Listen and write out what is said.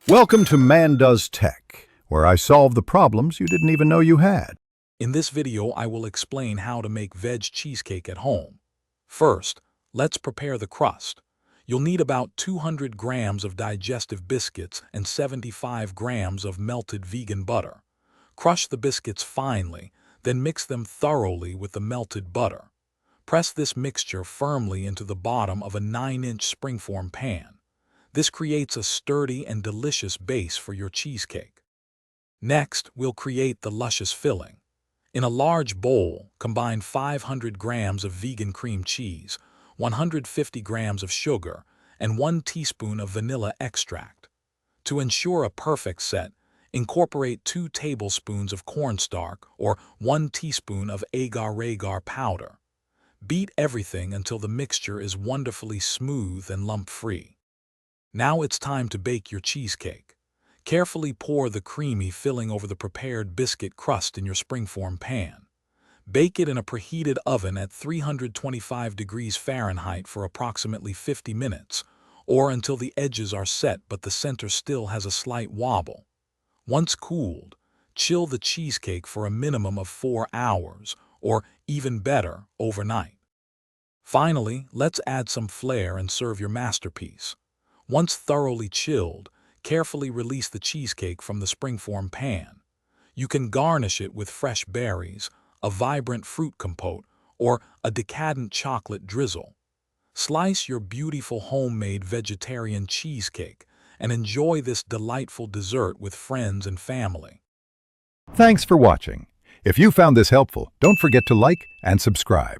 Welcome to Man Does Tech, where I solve the problems you didn't even know you had. In this video, I will explain how to make veg cheesecake at home. First, let's prepare the crust. You'll need about 200 grams of digestive biscuits and 75 grams of melted vegan butter. Crush the biscuits finely, then mix them thoroughly with the melted butter. Press this mixture firmly into the bottom of a 9-inch springform pan. This creates a sturdy and delicious base for your cheesecake. Next, we'll create the luscious filling. In a large bowl, combine 500 grams of vegan cream cheese, 150 grams of sugar, and 1 teaspoon of vanilla extract. To ensure a perfect set, incorporate 2 tablespoons of cornstarch or 1 teaspoon of agar-agar powder. Beat everything until the mixture is wonderfully smooth and lump-free. Now it's time to bake your cheesecake. Carefully pour the creamy filling over the prepared biscuit crust in your springform pan. Bake it in a preheated oven at 325 degrees Fahrenheit for approximately 50 minutes, or until the edges are set but the center still has a slight wobble. Once cooled, chill the cheesecake for a minimum of 4 hours, or even better, overnight. Finally, let's add some flair and serve your masterpiece. Once thoroughly chilled, carefully release the cheesecake from the springform pan. You can garnish it with fresh berries, a vibrant fruit compote, or a decadent chocolate drizzle. Slice your beautiful homemade vegetarian cheesecake and enjoy this delightful dessert with friends and family. Thanks for watching. If you found this helpful, don't forget to like and subscribe.